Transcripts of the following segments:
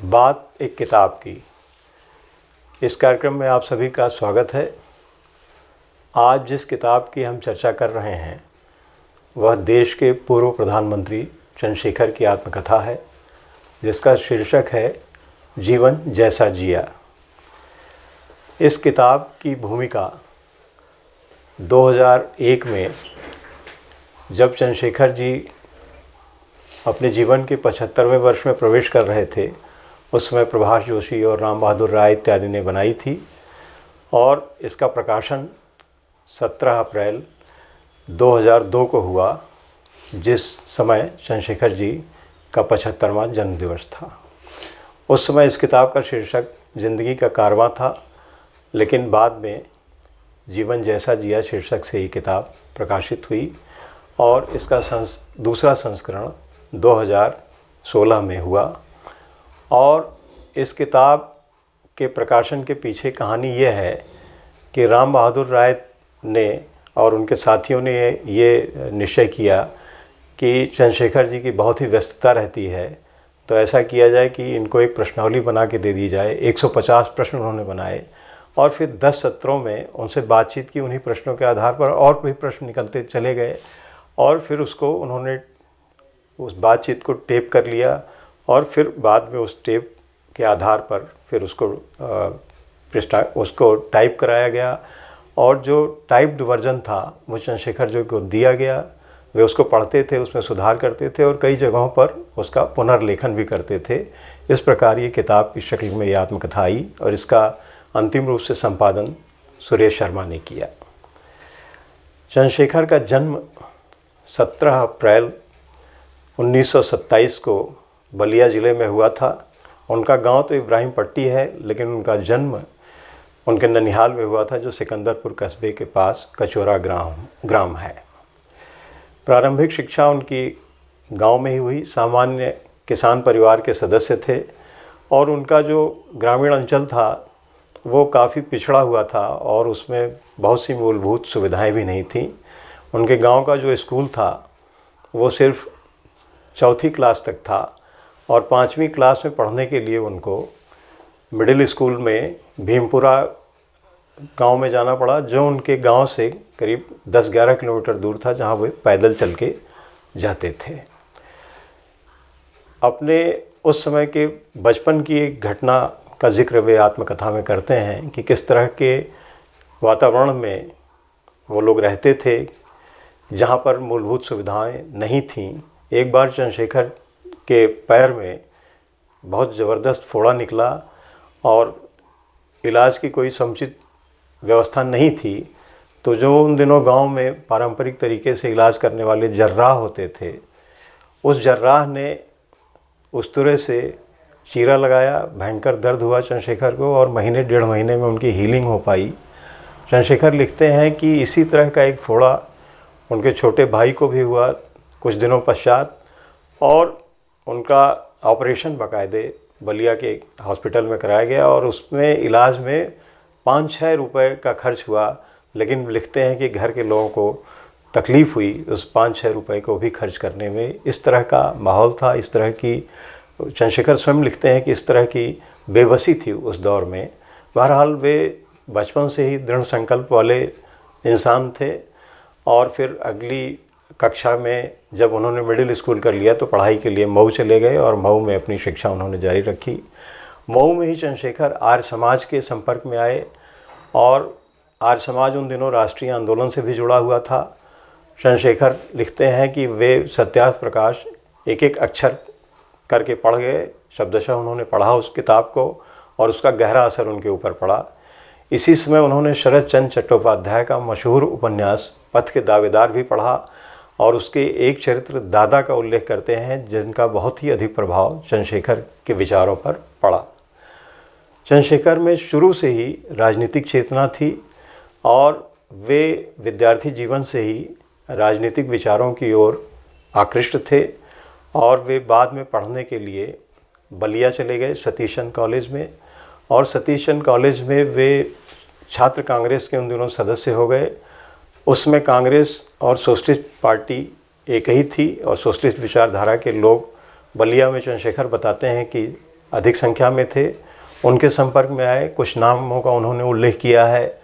बात एक किताब की। इस कार्यक्रम में आप सभी का स्वागत है। आज जिस किताब की हम चर्चा कर रहे हैं वह देश के पूर्व प्रधानमंत्री चंद्रशेखर की आत्मकथा है, जिसका शीर्षक है जीवन जैसा जिया। इस किताब की भूमिका 2001 में जब चंद्रशेखर जी अपने जीवन के 75वें वर्ष में प्रवेश कर रहे थे, उस समय प्रभाष जोशी और राम बहादुर राय इत्यादि ने बनाई थी और इसका प्रकाशन 17 अप्रैल 2002 को हुआ, जिस समय चंद्रशेखर जी का 75वां जन्मदिवस था। उस समय इस किताब का शीर्षक ज़िंदगी का कारवां था, लेकिन बाद में जीवन जैसा जिया शीर्षक से ही किताब प्रकाशित हुई और इसका दूसरा संस्करण 2016 में हुआ। और इस किताब के प्रकाशन के पीछे कहानी यह है कि राम बहादुर राय ने और उनके साथियों ने ये निश्चय किया कि चंद्रशेखर जी की बहुत ही व्यस्तता रहती है, तो ऐसा किया जाए कि इनको एक प्रश्नावली बना के दे दी जाए। 150 प्रश्न उन्होंने बनाए और फिर 10 सत्रों में उनसे बातचीत की। उन्हीं प्रश्नों के आधार पर और भी प्रश्न निकलते चले गए और फिर उसको उन्होंने उस बातचीत को टेप कर लिया और फिर बाद में उस टेप के आधार पर फिर उसको टाइप कराया गया और जो टाइप्ड वर्जन था वो चंद्रशेखर जी को दिया गया। वे उसको पढ़ते थे, उसमें सुधार करते थे और कई जगहों पर उसका पुनर्लेखन भी करते थे। इस प्रकार ये किताब की शक्ल में ये आत्मकथा आई और इसका अंतिम रूप से संपादन सुरेश शर्मा ने किया। चंद्रशेखर का जन्म 17 अप्रैल 1927 को बलिया ज़िले में हुआ था। उनका गांव तो इब्राहिम पट्टी है, लेकिन उनका जन्म उनके ननिहाल में हुआ था, जो सिकंदरपुर कस्बे के पास कचौरा ग्राम है। प्रारंभिक शिक्षा उनकी गांव में ही हुई। सामान्य किसान परिवार के सदस्य थे और उनका जो ग्रामीण अंचल था वो काफ़ी पिछड़ा हुआ था और उसमें बहुत सी मूलभूत सुविधाएं भी नहीं थीं। उनके गांव का जो स्कूल था वो सिर्फ 4वीं क्लास तक था और 5वीं क्लास में पढ़ने के लिए उनको मिडिल स्कूल में भीमपुरा गांव में जाना पड़ा, जो उनके गांव से करीब 10-11 किलोमीटर दूर था, जहां वे पैदल चल के जाते थे। अपने उस समय के बचपन की एक घटना का जिक्र वे आत्मकथा में करते हैं कि किस तरह के वातावरण में वो लोग रहते थे जहां पर मूलभूत सुविधाएं नहीं थीं। एक बार चंद्रशेखर के पैर में बहुत ज़बरदस्त फोड़ा निकला और इलाज की कोई समुचित व्यवस्था नहीं थी, तो जो उन दिनों गांव में पारंपरिक तरीके से इलाज करने वाले जर्राह होते थे, उस जर्राह ने उस तरह से चीरा लगाया। भयंकर दर्द हुआ चंद्रशेखर को और महीने 1.5 महीने में उनकी हीलिंग हो पाई। चंद्रशेखर लिखते हैं कि इसी तरह का एक फोड़ा उनके छोटे भाई को भी हुआ कुछ दिनों पश्चात और उनका ऑपरेशन बाकायदे बलिया के हॉस्पिटल में कराया गया और उसमें इलाज में 5-6 रुपए का खर्च हुआ। लेकिन लिखते हैं कि घर के लोगों को तकलीफ़ हुई उस 5-6 रुपए को भी खर्च करने में। इस तरह का माहौल था, इस तरह की चंद्रशेखर स्वयं लिखते हैं कि इस तरह की बेबसी थी उस दौर में। बहरहाल वे बचपन से ही दृढ़ संकल्प वाले इंसान थे और फिर अगली कक्षा में जब उन्होंने मिडिल स्कूल कर लिया तो पढ़ाई के लिए मऊ चले गए और मऊ में अपनी शिक्षा उन्होंने जारी रखी। मऊ में ही चंद्रशेखर आर्य समाज के संपर्क में आए और आर्य समाज उन दिनों राष्ट्रीय आंदोलन से भी जुड़ा हुआ था। चंद्रशेखर लिखते हैं कि वे सत्यार्थ प्रकाश एक एक अक्षर करके पढ़ गए। शब्दशः उन्होंने पढ़ा उस किताब को और उसका गहरा असर उनके ऊपर पड़ा। इसी समय उन्होंने शरद चंद्र चट्टोपाध्याय का मशहूर उपन्यास पथ के दावेदार भी पढ़ा और उसके एक चरित्र दादा का उल्लेख करते हैं, जिनका बहुत ही अधिक प्रभाव चंद्रशेखर के विचारों पर पड़ा। चंद्रशेखर में शुरू से ही राजनीतिक चेतना थी और वे विद्यार्थी जीवन से ही राजनीतिक विचारों की ओर आकृष्ट थे और वे बाद में पढ़ने के लिए बलिया चले गए सतीश चंद्र कॉलेज में और सतीश चंद्र कॉलेज में वे छात्र कांग्रेस के उन दिनों सदस्य हो गए। उसमें कांग्रेस और सोशलिस्ट पार्टी एक ही थी और सोशलिस्ट विचारधारा के लोग बलिया में चंद्रशेखर बताते हैं कि अधिक संख्या में थे, उनके संपर्क में आए। कुछ नामों का उन्होंने उल्लेख किया है,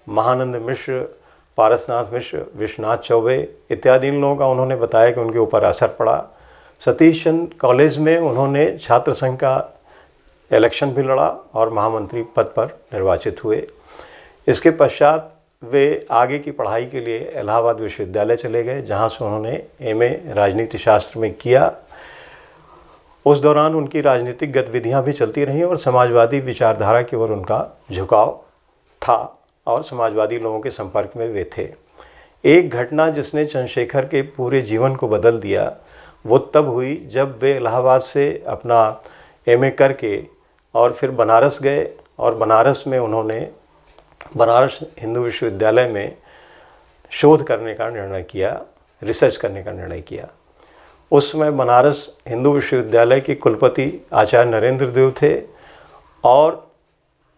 महानंद मिश्र, पारसनाथ मिश्र, विश्वनाथ चौबे इत्यादि इन लोगों का उन्होंने बताया कि उनके ऊपर असर पड़ा। सतीश चंद्र कॉलेज में उन्होंने छात्र संघ का इलेक्शन भी लड़ा और महामंत्री पद पर निर्वाचित हुए। इसके पश्चात वे आगे की पढ़ाई के लिए इलाहाबाद विश्वविद्यालय चले गए, जहां से उन्होंने एमए राजनीति शास्त्र में किया। उस दौरान उनकी राजनीतिक गतिविधियां भी चलती रहीं और समाजवादी विचारधारा की ओर उनका झुकाव था और समाजवादी लोगों के संपर्क में वे थे। एक घटना जिसने चंद्रशेखर के पूरे जीवन को बदल दिया वो तब हुई जब वे इलाहाबाद से अपना एमए करके और फिर बनारस गए और बनारस में उन्होंने बनारस हिंदू विश्वविद्यालय में शोध करने का निर्णय किया, रिसर्च करने का निर्णय किया। उस समय बनारस हिंदू विश्वविद्यालय के कुलपति आचार्य नरेंद्र देव थे और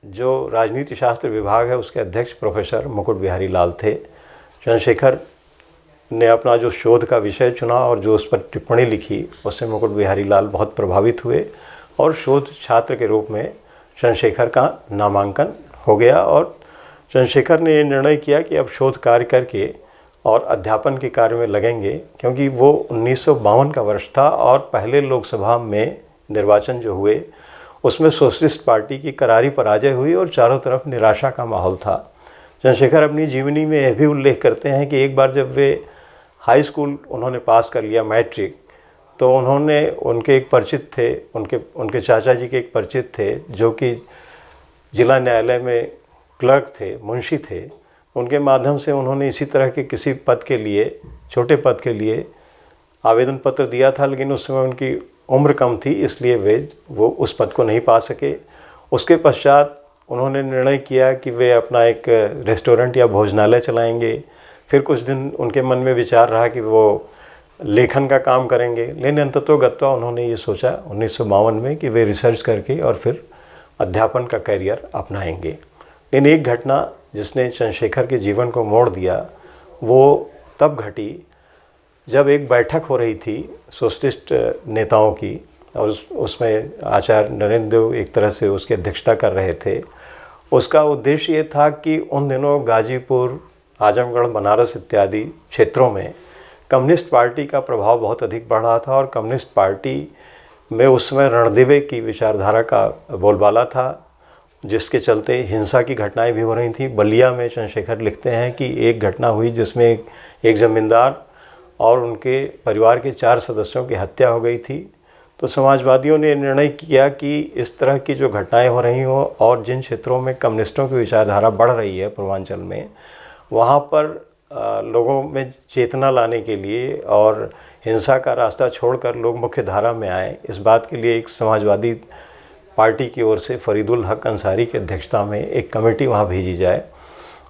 जो राजनीति शास्त्र विभाग है उसके अध्यक्ष प्रोफेसर मुकुट बिहारी लाल थे। चंद्रशेखर ने अपना जो शोध का विषय चुना और जो उस पर टिप्पणी लिखी उससे मुकुट बिहारी लाल बहुत प्रभावित हुए और शोध छात्र के रूप में चंद्रशेखर का नामांकन हो गया। और चंद्रशेखर ने ये निर्णय किया कि अब शोध कार्य करके और अध्यापन के कार्य में लगेंगे, क्योंकि वो 1952 का वर्ष था और पहले लोकसभा में निर्वाचन जो हुए उसमें सोशलिस्ट पार्टी की करारी पराजय हुई और चारों तरफ निराशा का माहौल था। चंद्रशेखर अपनी जीवनी में यह भी उल्लेख करते हैं कि एक बार जब वे हाई स्कूल उन्होंने पास कर लिया, मैट्रिक, तो उन्होंने उनके एक परिचित थे, उनके चाचा जी के एक परिचित थे जो कि जिला न्यायालय में क्लर्क थे, मुंशी थे। उनके माध्यम से उन्होंने इसी तरह के किसी पद के लिए, छोटे पद के लिए आवेदन पत्र दिया था, लेकिन उस समय उनकी उम्र कम थी, इसलिए वो उस पद को नहीं पा सके। उसके पश्चात उन्होंने निर्णय किया कि वे अपना एक रेस्टोरेंट या भोजनालय चलाएंगे। फिर कुछ दिन उनके मन में विचार रहा कि वो लेखन का काम करेंगे, लेकिन अंततोगत्वा उन्होंने ये सोचा 1952 में कि वे रिसर्च करके और फिर अध्यापन का करियर अपनाएंगे। लेकिन एक घटना जिसने चंद्रशेखर के जीवन को मोड़ दिया वो तब घटी जब एक बैठक हो रही थी सोशलिस्ट नेताओं की और उसमें आचार्य नरेंद्र देव एक तरह से उसकी अध्यक्षता कर रहे थे। उसका उद्देश्य ये था कि उन दिनों गाजीपुर, आजमगढ़, बनारस इत्यादि क्षेत्रों में कम्युनिस्ट पार्टी का प्रभाव बहुत अधिक बढ़ रहा था और कम्युनिस्ट पार्टी में उस समय रणदिवे की विचारधारा का बोलबाला था, जिसके चलते हिंसा की घटनाएं भी हो रही थी। बलिया में चंद्रशेखर लिखते हैं कि एक घटना हुई जिसमें एक जमींदार और उनके परिवार के 4 सदस्यों की हत्या हो गई थी। तो समाजवादियों ने निर्णय किया कि इस तरह की जो घटनाएं हो रही हों और जिन क्षेत्रों में कम्युनिस्टों की विचारधारा बढ़ रही है पूर्वांचल में, वहाँ पर लोगों में चेतना लाने के लिए और हिंसा का रास्ता छोड़कर लोग मुख्य धारा में आए, इस बात के लिए एक समाजवादी पार्टी की ओर से फरीदुल हक अंसारी की अध्यक्षता में एक कमेटी वहाँ भेजी जाए।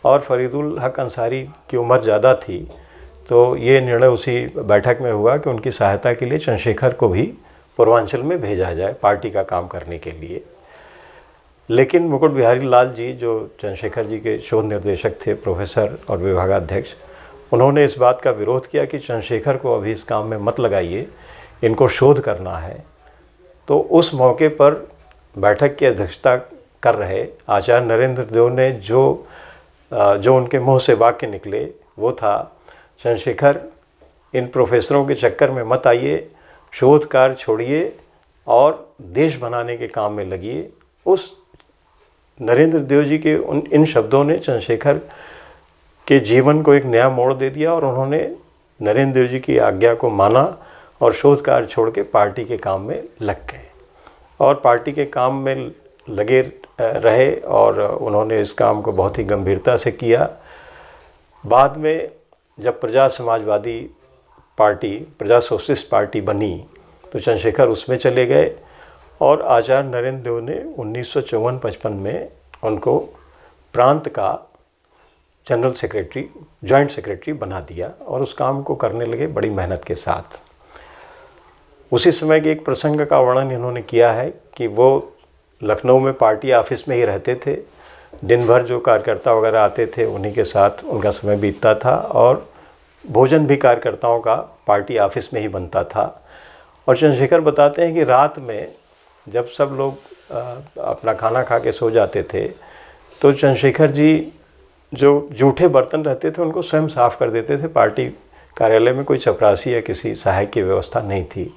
और फरीदुल हक अंसारी की उम्र ज़्यादा थी, तो ये निर्णय उसी बैठक में हुआ कि उनकी सहायता के लिए चंद्रशेखर को भी पूर्वांचल में भेजा जाए पार्टी का काम करने के लिए। लेकिन मुकुट बिहारी लाल जी, जो चंद्रशेखर जी के शोध निर्देशक थे, प्रोफेसर और विभागाध्यक्ष, उन्होंने इस बात का विरोध किया कि चंद्रशेखर को अभी इस काम में मत लगाइए, इनको शोध करना है। तो उस मौके पर बैठक की अध्यक्षता कर रहे आचार्य नरेंद्र देव ने जो उनके मुंह से वाक्य निकले वो था, चंद्रशेखर इन प्रोफेसरों के चक्कर में मत आइए, शोध कार्य छोड़िए और देश बनाने के काम में लगिए। उस नरेंद्र देव जी के इन शब्दों ने चंद्रशेखर के जीवन को एक नया मोड़ दे दिया और उन्होंने नरेंद्र देव जी की आज्ञा को माना और शोध कार्य छोड़ के पार्टी के काम में लग गए और पार्टी के काम में लगे रहे और उन्होंने इस काम को बहुत ही गंभीरता से किया। बाद में जब प्रजा समाजवादी पार्टी, प्रजा सोशलिस्ट पार्टी बनी तो चंद्रशेखर उसमें चले गए और आचार्य नरेंद्र देव ने 1954-55 में उनको प्रांत का जनरल सेक्रेटरी, जॉइंट सेक्रेटरी बना दिया और उस काम को करने लगे बड़ी मेहनत के साथ। उसी समय के एक प्रसंग का वर्णन इन्होंने किया है कि वो लखनऊ में पार्टी ऑफिस में ही रहते थे, दिन भर जो कार्यकर्ता वगैरह आते थे उन्हीं के साथ उनका समय बीतता था और भोजन भी कार्यकर्ताओं का पार्टी ऑफिस में ही बनता था। और चंद्रशेखर बताते हैं कि रात में जब सब लोग अपना खाना खा के सो जाते थे तो चंद्रशेखर जी जो जूठे बर्तन रहते थे उनको स्वयं साफ़ कर देते थे। पार्टी कार्यालय में कोई चपरासी या किसी सहायक की व्यवस्था नहीं थी।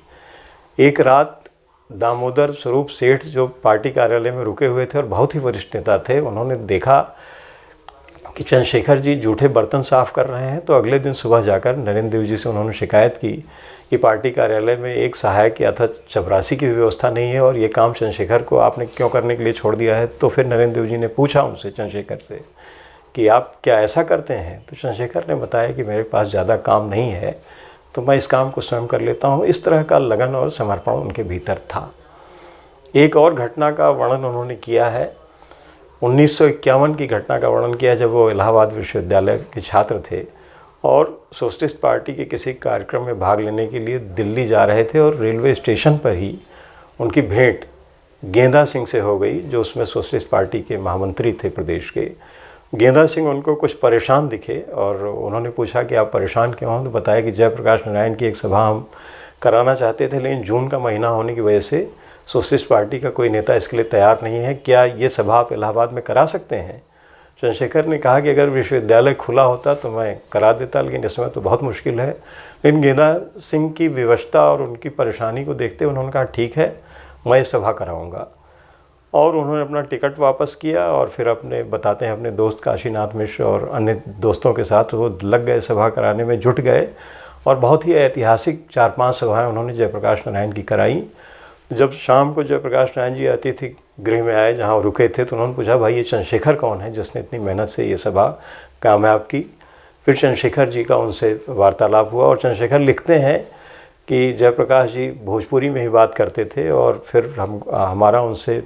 एक रात दामोदर स्वरूप सेठ जो पार्टी कार्यालय में रुके हुए थे और बहुत ही वरिष्ठ नेता थे, उन्होंने देखा कि चंद्रशेखर जी जूठे बर्तन साफ़ कर रहे हैं। तो अगले दिन सुबह जाकर नरेंद्र देव जी से उन्होंने शिकायत की कि पार्टी कार्यालय में एक सहायक या था चपरासी की व्यवस्था नहीं है और ये काम चंद्रशेखर को आपने क्यों करने के लिए छोड़ दिया है। तो फिर नरेंद्र देव जी ने पूछा उनसे, चंद्रशेखर से, कि आप क्या ऐसा करते हैं। तो चंद्रशेखर ने बताया कि मेरे पास ज़्यादा काम नहीं है तो मैं इस काम को स्वयं कर लेता हूँ। इस तरह का लगन और समर्पण उनके भीतर था। एक और घटना का वर्णन उन्होंने किया है, 1951 की घटना का वर्णन किया जब वो इलाहाबाद विश्वविद्यालय के छात्र थे और सोशलिस्ट पार्टी के किसी कार्यक्रम में भाग लेने के लिए दिल्ली जा रहे थे और रेलवे स्टेशन पर ही उनकी भेंट गेंदा सिंह से हो गई, जो उसमें सोशलिस्ट पार्टी के महामंत्री थे प्रदेश के। गेंदा सिंह उनको कुछ परेशान दिखे और उन्होंने पूछा कि आप परेशान क्यों हो। तो बताया कि जयप्रकाश नारायण की एक सभा हम कराना चाहते थे, लेकिन जून का महीना होने की वजह से सोशलिस्ट पार्टी का कोई नेता इसके लिए तैयार नहीं है, क्या ये सभा आप इलाहाबाद में करा सकते हैं। चंद्रशेखर ने कहा कि अगर विश्वविद्यालय खुला होता तो मैं करा देता, लेकिन इस समय तो बहुत मुश्किल है। लेकिन गेंदा सिंह की विवशता और उनकी परेशानी को देखते उन्होंने कहा ठीक है, मैं सभा कराऊंगा। और उन्होंने अपना टिकट वापस किया और फिर बताते हैं अपने दोस्त काशीनाथ मिश्र और अन्य दोस्तों के साथ वो लग गए, सभा कराने में जुट गए और बहुत ही ऐतिहासिक 4-5 सभाएं उन्होंने जयप्रकाश नारायण की कराई। जब शाम को जयप्रकाश नारायण जी अतिथि गृह में आए जहां रुके थे तो उन्होंने पूछा, भाई ये चंद्रशेखर कौन है जिसने इतनी मेहनत से ये सभा कामयाब की। फिर चंद्रशेखर जी का उनसे वार्तालाप हुआ और चंद्रशेखर लिखते हैं कि जयप्रकाश जी भोजपुरी में ही बात करते थे और फिर हमारा उनसे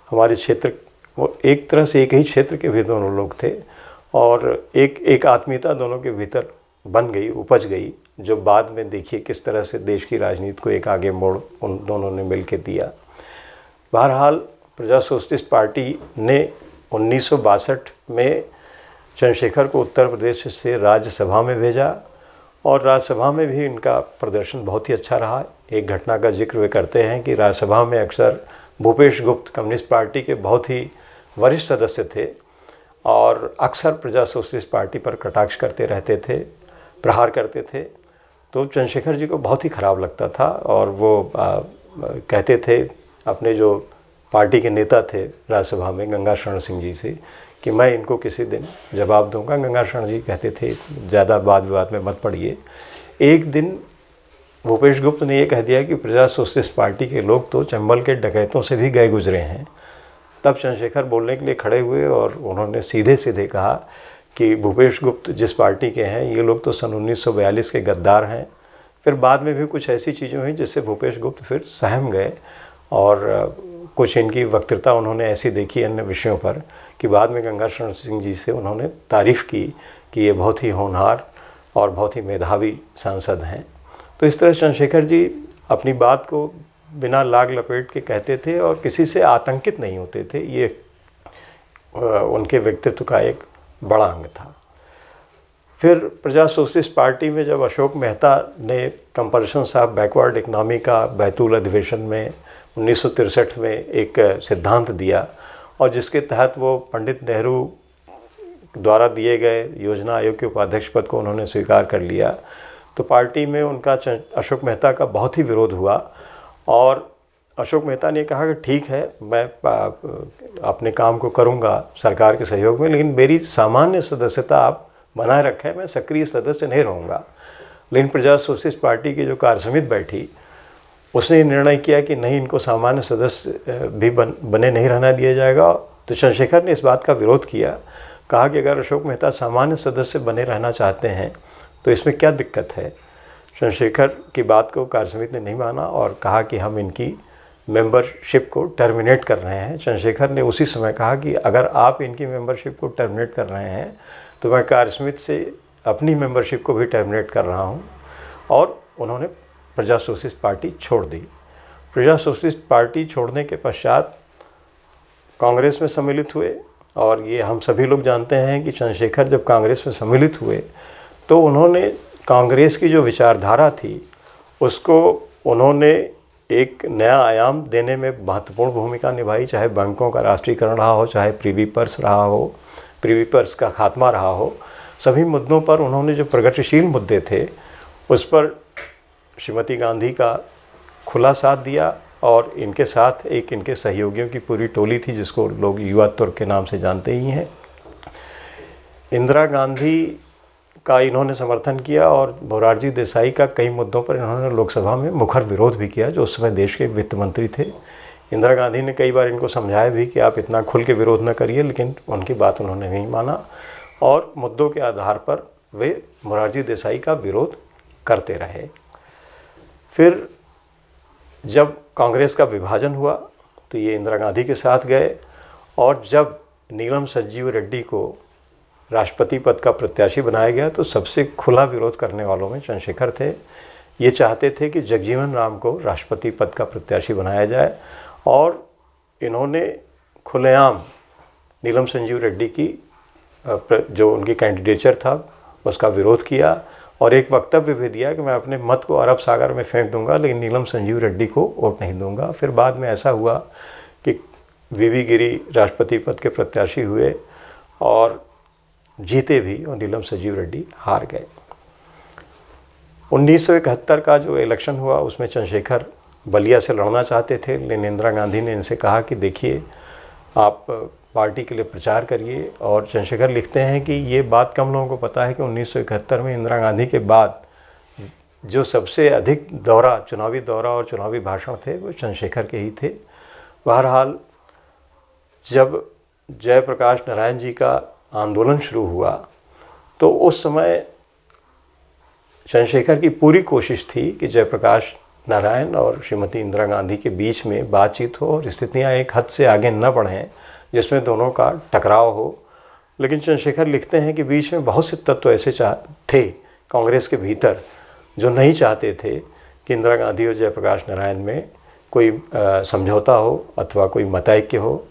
हमारे क्षेत्र, वो एक तरह से एक ही क्षेत्र के भी दोनों लोग थे और एक आत्मीयता दोनों के भीतर बन गई, उपज गई, जो बाद में देखिए किस तरह से देश की राजनीति को एक आगे मोड़ उन दोनों ने मिल के दिया। बहरहाल प्रजा सोशलिस्ट पार्टी ने 1962 में चंद्रशेखर को उत्तर प्रदेश से राज्यसभा में भेजा और राज्यसभा में भी इनका प्रदर्शन बहुत ही अच्छा रहा। एक घटना का जिक्र वे करते हैं कि राज्यसभा में अक्सर भूपेश गुप्त कम्युनिस्ट पार्टी के बहुत ही वरिष्ठ सदस्य थे और अक्सर प्रजा सोशलिस्ट पार्टी पर कटाक्ष करते रहते थे, प्रहार करते थे। तो चंद्रशेखर जी को बहुत ही ख़राब लगता था और वो कहते थे अपने जो पार्टी के नेता थे राज्यसभा में गंगा शरण सिंह जी से कि मैं इनको किसी दिन जवाब दूंगा। गंगा शरण जी कहते थे ज़्यादा वाद विवाद में मत पड़िए। एक दिन भूपेश गुप्त ने ये कह दिया कि प्रजा सोशलिस्ट पार्टी के लोग तो चंबल के डकैतों से भी गए गुजरे हैं। तब चंद्रशेखर बोलने के लिए खड़े हुए और उन्होंने सीधे सीधे कहा कि भूपेश गुप्त जिस पार्टी के हैं ये लोग तो सन 1942 के गद्दार हैं। फिर बाद में भी कुछ ऐसी चीज़ें हुई जिससे भूपेश गुप्त फिर सहम गए और कुछ इनकी वक्तृता उन्होंने ऐसी देखी अन्य विषयों पर कि बाद में गंगा शरण सिंह जी से उन्होंने तारीफ़ की कि ये बहुत ही होनहार और बहुत ही मेधावी सांसद हैं। तो इस तरह चंद्रशेखर जी अपनी बात को बिना लाग लपेट के कहते थे और किसी से आतंकित नहीं होते थे। ये उनके व्यक्तित्व का एक बड़ा अंग था। फिर प्रजा सोशलिस्ट पार्टी में जब अशोक मेहता ने कंपल्शन ऑफ बैकवर्ड इकनॉमी का बैतूल अधिवेशन में 1963 में एक सिद्धांत दिया और जिसके तहत वो पंडित नेहरू द्वारा दिए गए योजना आयोग के उपाध्यक्ष पद को उन्होंने स्वीकार कर लिया, तो पार्टी में उनका अशोक मेहता का बहुत ही विरोध हुआ और अशोक मेहता ने कहा कि ठीक है मैं अपने काम को करूंगा सरकार के सहयोग में, लेकिन मेरी सामान्य सदस्यता आप बनाए रखें, मैं सक्रिय सदस्य नहीं रहूँगा। लेकिन प्रजा सोशलिस्ट पार्टी की जो कार्य समिति बैठी उसने निर्णय किया कि नहीं, इनको सामान्य सदस्य भी बने नहीं रहना दिया जाएगा। तो चंद्रशेखर ने इस बात का विरोध किया, कहा कि अगर अशोक मेहता सामान्य सदस्य बने रहना चाहते हैं तो इसमें क्या दिक्कत है। चंद्रशेखर की बात को कार्य समिति ने नहीं माना और कहा कि हम इनकी मेंबरशिप को टर्मिनेट कर रहे हैं। चंद्रशेखर ने उसी समय कहा कि अगर आप इनकी मेंबरशिप को टर्मिनेट कर रहे हैं तो मैं कार्य समिति से अपनी मेंबरशिप को भी टर्मिनेट कर रहा हूं। और उन्होंने प्रजा सोशलिस्ट पार्टी छोड़ दी। प्रजा सोशलिस्ट पार्टी छोड़ने के पश्चात कांग्रेस में सम्मिलित हुए और ये हम सभी लोग जानते हैं कि चंद्रशेखर जब कांग्रेस में सम्मिलित हुए तो उन्होंने कांग्रेस की जो विचारधारा थी उसको उन्होंने एक नया आयाम देने में महत्वपूर्ण भूमिका निभाई, चाहे बैंकों का राष्ट्रीयकरण रहा हो, चाहे प्रिवी पर्स रहा हो, प्रिवी पर्स का खात्मा रहा हो। सभी मुद्दों पर उन्होंने जो प्रगतिशील मुद्दे थे उस पर श्रीमती गांधी का खुला साथ दिया, और इनके साथ एक इनके सहयोगियों की पूरी टोली थी जिसको लोग युवा तुर्क के नाम से जानते ही हैं। इंदिरा गांधी का इन्होंने समर्थन किया और मोरारजी देसाई का कई मुद्दों पर इन्होंने लोकसभा में मुखर विरोध भी किया, जो उस समय देश के वित्त मंत्री थे। इंदिरा गांधी ने कई बार इनको समझाया भी कि आप इतना खुल के विरोध न करिए, लेकिन उनकी बात उन्होंने नहीं माना और मुद्दों के आधार पर वे मोरारजी देसाई का विरोध करते रहे। फिर जब कांग्रेस का विभाजन हुआ तो ये इंदिरा गांधी के साथ गए, और जब नीलम संजीव रेड्डी को राष्ट्रपति पद का प्रत्याशी बनाया गया तो सबसे खुला विरोध करने वालों में चंद्रशेखर थे। ये चाहते थे कि जगजीवन राम को राष्ट्रपति पद का प्रत्याशी बनाया जाए, और इन्होंने खुलेआम नीलम संजीव रेड्डी की जो उनकी कैंडिडेचर था उसका विरोध किया, और एक वक्तव्य भी दिया कि मैं अपने मत को अरब सागर में फेंक दूंगा लेकिन नीलम संजीव रेड्डी को वोट नहीं दूंगा। फिर बाद में ऐसा हुआ कि वीवी गिरी राष्ट्रपति पद के प्रत्याशी हुए और जीते भी, और नीलम संजीव रेड्डी हार गए। 1971 का जो इलेक्शन हुआ उसमें चंद्रशेखर बलिया से लड़ना चाहते थे, लेकिन इंदिरा गांधी ने इनसे कहा कि देखिए आप पार्टी के लिए प्रचार करिए। और चंद्रशेखर लिखते हैं कि ये बात कम लोगों को पता है कि 1971 में इंदिरा गांधी के बाद जो सबसे अधिक दौरा, चुनावी दौरा और चुनावी भाषण थे वो चंद्रशेखर के ही थे। बहरहाल जब जयप्रकाश नारायण जी का आंदोलन शुरू हुआ तो उस समय चंद्रशेखर की पूरी कोशिश थी कि जयप्रकाश नारायण और श्रीमती इंदिरा गांधी के बीच में बातचीत हो और स्थितियां एक हद से आगे न बढ़ें जिसमें दोनों का टकराव हो। लेकिन चंद्रशेखर लिखते हैं कि बीच में बहुत से तत्व ऐसे थे कांग्रेस के भीतर जो नहीं चाहते थे कि इंदिरा गांधी और जयप्रकाश नारायण में कोई समझौता हो अथवा कोई मतैक्य हो।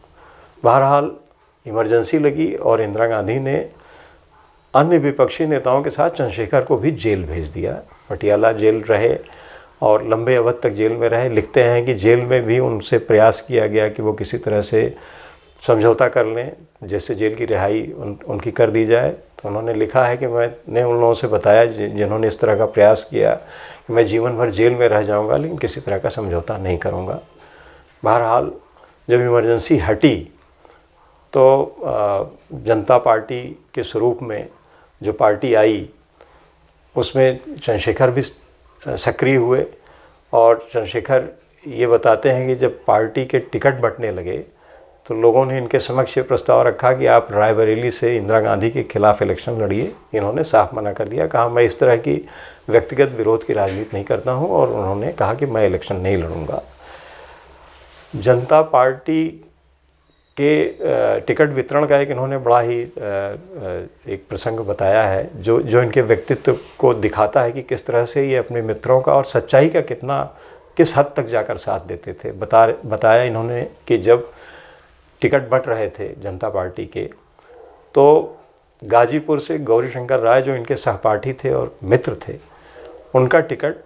बहरहाल इमरजेंसी लगी और इंदिरा गांधी ने अन्य विपक्षी नेताओं के साथ चंद्रशेखर को भी जेल भेज दिया। पटियाला जेल रहे और लंबे अवधि तक जेल में रहे। लिखते हैं कि जेल में भी उनसे प्रयास किया गया कि वो किसी तरह से समझौता कर लें, जैसे जेल की रिहाई उनकी कर दी जाए। तो उन्होंने लिखा है कि मैंने उन लोगों से बताया जिन्होंने इस तरह का प्रयास किया कि मैं जीवन भर जेल में रह जाऊंगा लेकिन किसी तरह का समझौता नहीं करूंगा। बहरहाल जब इमरजेंसी हटी तो जनता पार्टी के स्वरूप में जो पार्टी आई उसमें चंद्रशेखर भी सक्रिय हुए। और चंद्रशेखर ये बताते हैं कि जब पार्टी के टिकट बंटने लगे तो लोगों ने इनके समक्ष ये प्रस्ताव रखा कि आप रायबरेली से इंदिरा गांधी के खिलाफ इलेक्शन लड़िए। इन्होंने साफ मना कर दिया, कहा मैं इस तरह की व्यक्तिगत विरोध की राजनीति नहीं करता हूं, और उन्होंने कहा कि मैं इलेक्शन नहीं लड़ूंगा। जनता पार्टी के टिकट वितरण का एक इन्होंने बड़ा ही एक प्रसंग बताया है जो इनके व्यक्तित्व को दिखाता है कि किस तरह से ये अपने मित्रों का और सच्चाई का किस हद तक जाकर साथ देते थे। बताया इन्होंने कि जब टिकट बंट रहे थे जनता पार्टी के तो गाजीपुर से गौरीशंकर राय जो इनके सहपाठी थे और मित्र थे उनका टिकट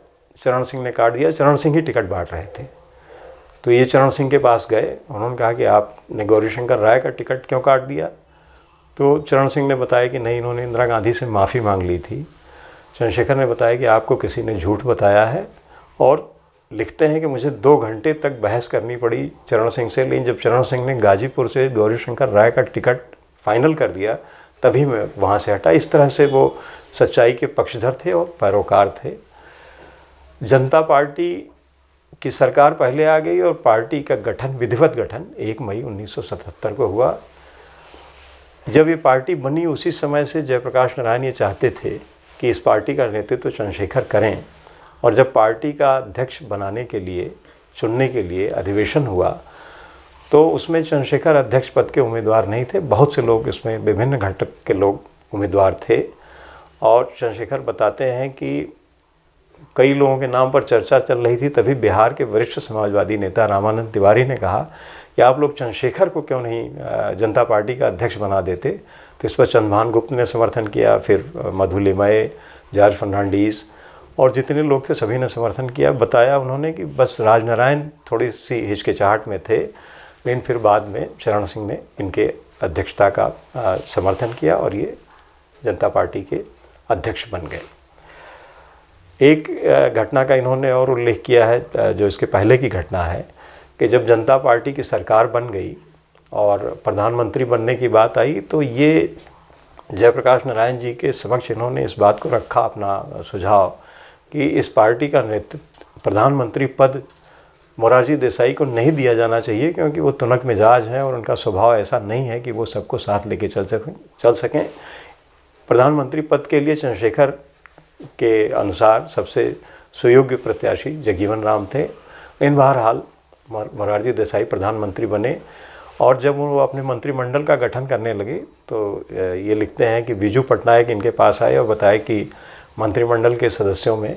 चरण सिंह ने काट दिया। चरण सिंह ही टिकट बांट रहे थे। तो ये चरण सिंह के पास गए, उन्होंने कहा कि आपने गौरीशंकर राय का टिकट क्यों काट दिया। तो चरण सिंह ने बताया कि नहीं, इन्होंने इंदिरा गांधी से माफ़ी मांग ली थी। चंद्रशेखर ने बताया कि आपको किसी ने झूठ बताया है, और लिखते हैं कि मुझे 2 घंटे तक बहस करनी पड़ी चरण सिंह से, लेकिन जब चरण सिंह ने गाजीपुर से गौरीशंकर राय का टिकट फाइनल कर दिया तभी मैं वहाँ से हटा। इस तरह से वो सच्चाई के पक्षधर थे और पैरोकार थे। जनता पार्टी की सरकार पहले आ गई और पार्टी का गठन, विधिवत गठन 1 मई 1977 को हुआ। जब ये पार्टी बनी उसी समय से जयप्रकाश नारायण ये चाहते थे कि इस पार्टी का नेतृत्व चंद्रशेखर करें, और जब पार्टी का अध्यक्ष बनाने के लिए, चुनने के लिए अधिवेशन हुआ तो उसमें चंद्रशेखर अध्यक्ष पद के उम्मीदवार नहीं थे। बहुत से लोग इसमें, विभिन्न घटक के लोग उम्मीदवार थे। और चंद्रशेखर बताते हैं कि कई लोगों के नाम पर चर्चा चल रही थी, तभी बिहार के वरिष्ठ समाजवादी नेता रामानंद तिवारी ने कहा कि आप लोग चंद्रशेखर को क्यों नहीं जनता पार्टी का अध्यक्ष बना देते। तो इस पर चंद्रभान गुप्त ने समर्थन किया, फिर मधु लिमये, जॉर्ज फर्नांडीज और जितने लोग थे सभी ने समर्थन किया। बताया उन्होंने कि बस राजनारायण थोड़ी सी हिचकिचाहट में थे, लेकिन फिर बाद में चरण सिंह ने इनके अध्यक्षता का समर्थन किया और ये जनता पार्टी के अध्यक्ष बन गए। एक घटना का इन्होंने और उल्लेख किया है जो इसके पहले की घटना है कि जब जनता पार्टी की सरकार बन गई और प्रधानमंत्री बनने की बात आई तो ये जयप्रकाश नारायण जी के समक्ष इन्होंने इस बात को रखा अपना सुझाव कि इस पार्टी का नेतृत्व प्रधानमंत्री पद मोरारजी देसाई को नहीं दिया जाना चाहिए, क्योंकि वो तुनक मिजाज हैं और उनका स्वभाव ऐसा नहीं है कि वो सबको साथ लेके चल सकें। प्रधानमंत्री पद के लिए चंद्रशेखर के अनुसार सबसे सुयोग्य प्रत्याशी जगजीवन राम थे। इन बहरहाल मोरारजी देसाई प्रधानमंत्री बने और जब वो अपने मंत्रिमंडल का गठन करने लगे तो ये लिखते हैं कि बिजू पटनायक इनके पास आए और बताए कि मंत्रिमंडल के सदस्यों में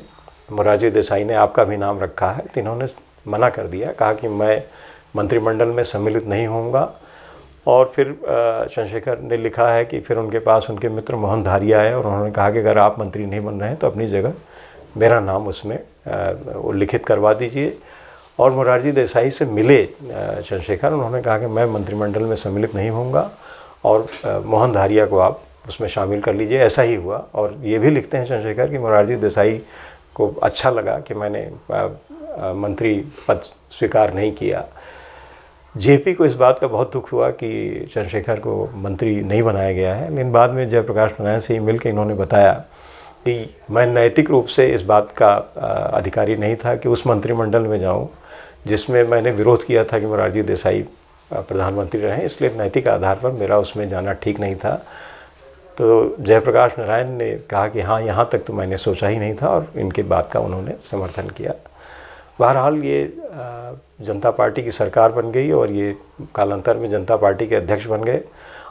मोरारजी देसाई ने आपका भी नाम रखा है। तो इन्होंने मना कर दिया, कहा कि मैं मंत्रिमंडल में सम्मिलित नहीं होऊंगा। और फिर चंद्रशेखर ने लिखा है कि फिर उनके पास उनके मित्र मोहन धारिया आए और उन्होंने कहा कि अगर आप मंत्री नहीं बन रहे हैं तो अपनी जगह मेरा नाम उसमें उल्लिखित करवा दीजिए। और मोरारजी देसाई से मिले चंद्रशेखर, उन्होंने कहा कि मैं मंत्रिमंडल में सम्मिलित नहीं होऊंगा और मोहन धारिया को आप उसमें शामिल कर लीजिए। ऐसा ही हुआ। और ये भी लिखते हैं चंद्रशेखर कि मोरारजी देसाई को अच्छा लगा कि मैंने मंत्री पद स्वीकार नहीं किया। जेपी को इस बात का बहुत दुख हुआ कि चंद्रशेखर को मंत्री नहीं बनाया गया है, लेकिन बाद में जयप्रकाश नारायण से मिलकर इन्होंने बताया कि मैं नैतिक रूप से इस बात का अधिकारी नहीं था कि उस मंत्रिमंडल में जाऊं जिसमें मैंने विरोध किया था कि मोरारजी देसाई प्रधानमंत्री रहें, इसलिए नैतिक आधार पर मेरा उसमें जाना ठीक नहीं था। तो जयप्रकाश नारायण ने कहा कि हाँ, यहाँ तक तो मैंने सोचा ही नहीं था, और इनके बात का उन्होंने समर्थन किया। बहरहाल ये जनता पार्टी की सरकार बन गई और ये कालांतर में जनता पार्टी के अध्यक्ष बन गए।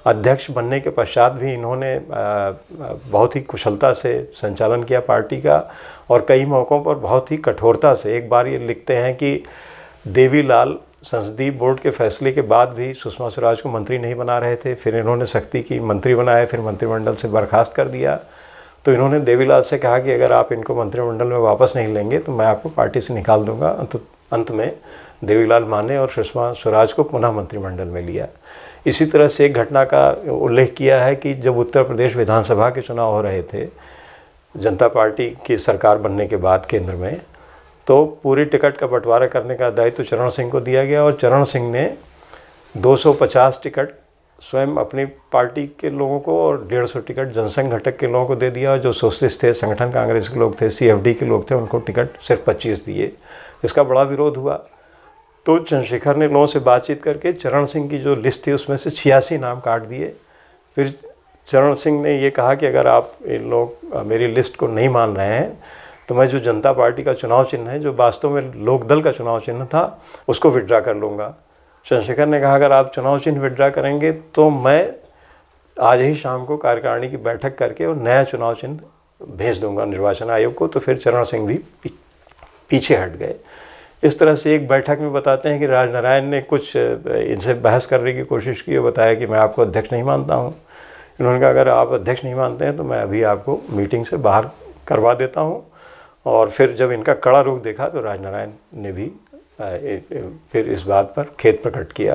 अध्यक्ष बनने के पश्चात भी इन्होंने बहुत ही कुशलता से संचालन किया पार्टी का, और कई मौक़ों पर बहुत ही कठोरता से। एक बार ये लिखते हैं कि देवीलाल संसदीय बोर्ड के फैसले के बाद भी सुषमा स्वराज को मंत्री नहीं बना रहे थे, फिर इन्होंने सख्ती की, मंत्री बनाए, फिर मंत्रिमंडल से बर्खास्त कर दिया। तो इन्होंने देवीलाल से कहा कि अगर आप इनको मंत्रिमंडल में वापस नहीं लेंगे तो मैं आपको पार्टी से निकाल दूंगा। अंत में देवीलाल माने और सुषमा स्वराज को पुनः मंत्रिमंडल में लिया। इसी तरह से एक घटना का उल्लेख किया है कि जब उत्तर प्रदेश विधानसभा के चुनाव हो रहे थे जनता पार्टी की सरकार बनने के बाद केंद्र में, तो पूरी टिकट का बंटवारा करने का दायित्व चरण सिंह को दिया गया और चरण सिंह ने 250 टिकट स्वयं अपनी पार्टी के लोगों को और 150 टिकट जनसंघ घटक के लोगों को दे दिया। जो सोशलिस्ट थे, संगठन कांग्रेस के लोग थे, CFD के लोग थे, उनको टिकट सिर्फ 25 दिए। इसका बड़ा विरोध हुआ। तो चंद्रशेखर ने लोगों से बातचीत करके चरण सिंह की जो लिस्ट थी उसमें से 86 नाम काट दिए। फिर चरण सिंह ने ये कहा कि अगर आप इन लोग मेरी लिस्ट को नहीं मान रहे हैं तो मैं जो जनता पार्टी का चुनाव चिन्ह है, जो वास्तव में लोकदल का चुनाव चिन्ह था, उसको विड्रा कर लूँगा। चंद्रशेखर ने कहा अगर आप चुनाव चिन्ह विड्रा करेंगे तो मैं आज ही शाम को कार्यकारिणी की बैठक करके और नया चुनाव चिन्ह भेज दूंगा निर्वाचन आयोग को। तो फिर चरण सिंह भी पीछे हट गए। इस तरह से एक बैठक में बताते हैं कि राजनारायण ने कुछ इनसे बहस करने की कोशिश की और बताया कि मैं आपको अध्यक्ष नहीं मानता हूँ। इन्होंने कहा अगर आप अध्यक्ष नहीं मानते हैं तो मैं अभी आपको मीटिंग से बाहर करवा देता हूँ। और फिर जब इनका कड़ा रुख देखा तो राजनारायण ने भी फिर इस बात पर खेद प्रकट किया।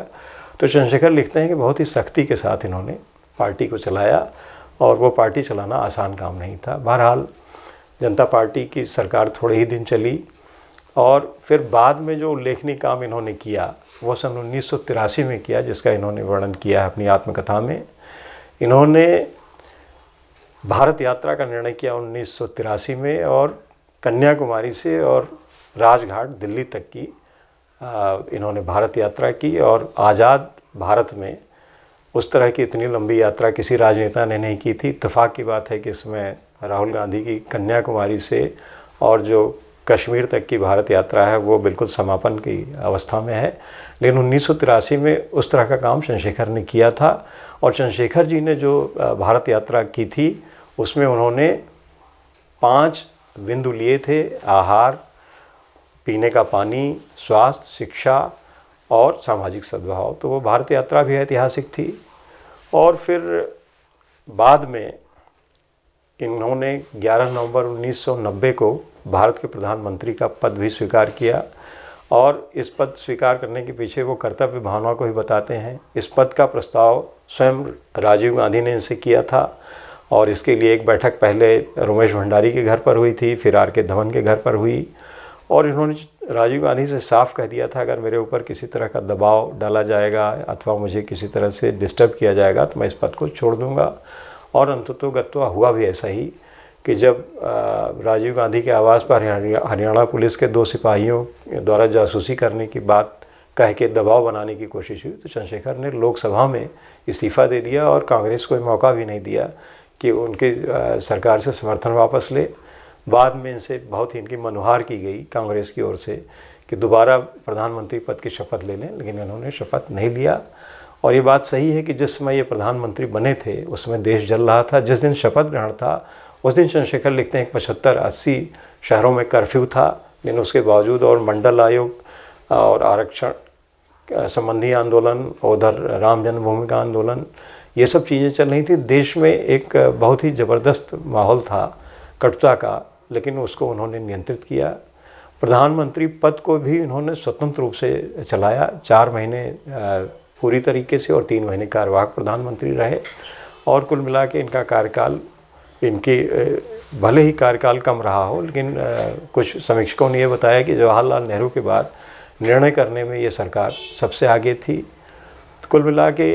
तो चंद्रशेखर लिखते हैं कि बहुत ही सख्ती के साथ इन्होंने पार्टी को चलाया और वो पार्टी चलाना आसान काम नहीं था। बहरहाल जनता पार्टी की सरकार थोड़े ही दिन चली और फिर बाद में जो उल्लेखनीय काम इन्होंने किया वो सन 1983 में किया, जिसका इन्होंने वर्णन किया है अपनी आत्मकथा में। इन्होंने भारत यात्रा का निर्णय किया 1983 में और कन्याकुमारी से और राजघाट दिल्ली तक की इन्होंने भारत यात्रा की। और आज़ाद भारत में उस तरह की इतनी लंबी यात्रा किसी राजनेता ने नहीं की थी। इत्तेफाक की बात है कि इसमें राहुल गांधी की कन्याकुमारी से और जो कश्मीर तक की भारत यात्रा है वो बिल्कुल समापन की अवस्था में है। लेकिन 1983 में उस तरह का काम चंद्रशेखर ने किया था। और चंद्रशेखर जी ने जो भारत यात्रा की थी उसमें उन्होंने 5 बिंदु लिए थे: आहार, पीने का पानी, स्वास्थ्य, शिक्षा और सामाजिक सद्भाव। तो वो भारत यात्रा भी ऐतिहासिक थी। और फिर बाद में इन्होंने 11 नवंबर 1990 को भारत के प्रधानमंत्री का पद भी स्वीकार किया और इस पद स्वीकार करने के पीछे वो कर्तव्य भावना को ही बताते हैं। इस पद का प्रस्ताव स्वयं राजीव गांधी ने इनसे किया था और इसके लिए एक बैठक पहले रमेश भंडारी के घर पर हुई थी, फिर आर के धवन के घर पर हुई और इन्होंने राजीव गांधी से साफ कह दिया था अगर मेरे ऊपर किसी तरह का दबाव डाला जाएगा अथवा मुझे किसी तरह से डिस्टर्ब किया जाएगा तो मैं इस पद को छोड़ दूंगा। और अंततोगत्वा हुआ भी ऐसा ही कि जब राजीव गांधी के आवास पर हरियाणा पुलिस के 2 सिपाहियों द्वारा जासूसी करने की बात कह के दबाव बनाने की कोशिश हुई तो चंद्रशेखर ने लोकसभा में इस्तीफ़ा दे दिया और कांग्रेस को मौका भी नहीं दिया कि उनकी सरकार से समर्थन वापस ले। बाद में इनसे बहुत ही इनकी मनुहार की गई कांग्रेस की ओर से कि दोबारा प्रधानमंत्री पद की शपथ ले लें, लेकिन इन्होंने शपथ नहीं लिया। और ये बात सही है कि जिस समय ये प्रधानमंत्री बने थे उस समय देश जल रहा था। जिस दिन शपथ ग्रहण था उस दिन चंद्रशेखर लिखते हैं 75-80 शहरों में कर्फ्यू था, लेकिन उसके बावजूद और मंडल आयोग और आरक्षण संबंधी आंदोलन, उधर राम जन्मभूमि का आंदोलन, ये सब चीज़ें चल रही थी। देश में एक बहुत ही ज़बरदस्त माहौल था कटुता का, लेकिन उसको उन्होंने नियंत्रित किया। प्रधानमंत्री पद को भी उन्होंने स्वतंत्र रूप से चलाया। 4 महीने पूरी तरीके से और 3 महीने कार्यवाहक प्रधानमंत्री रहे और कुल मिला के इनका कार्यकाल, इनकी भले ही कार्यकाल कम रहा हो, लेकिन कुछ समीक्षकों ने ये बताया कि जवाहरलाल नेहरू के बाद निर्णय करने में ये सरकार सबसे आगे थी। तो कुल मिला के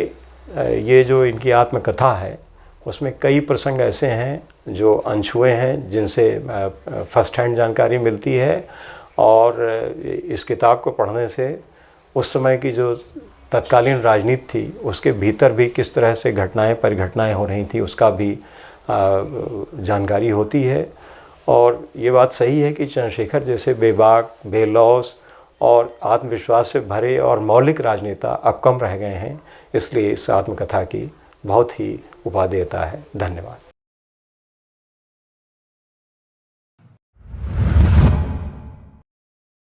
ये जो इनकी आत्मकथा है उसमें कई प्रसंग ऐसे हैं जो अनछुए हैं, जिनसे फर्स्ट हैंड जानकारी मिलती है और इस किताब को पढ़ने से उस समय की जो तत्कालीन राजनीति थी उसके भीतर भी किस तरह से घटनाएं परिघटनाएं हो रही थी उसका भी जानकारी होती है। और ये बात सही है कि चंद्रशेखर जैसे बेबाक, बेलौस और आत्मविश्वास से भरे और मौलिक राजनेता अब कम रह गए हैं, इसलिए इस आत्मकथा की बहुत ही उपादेयता है। धन्यवाद।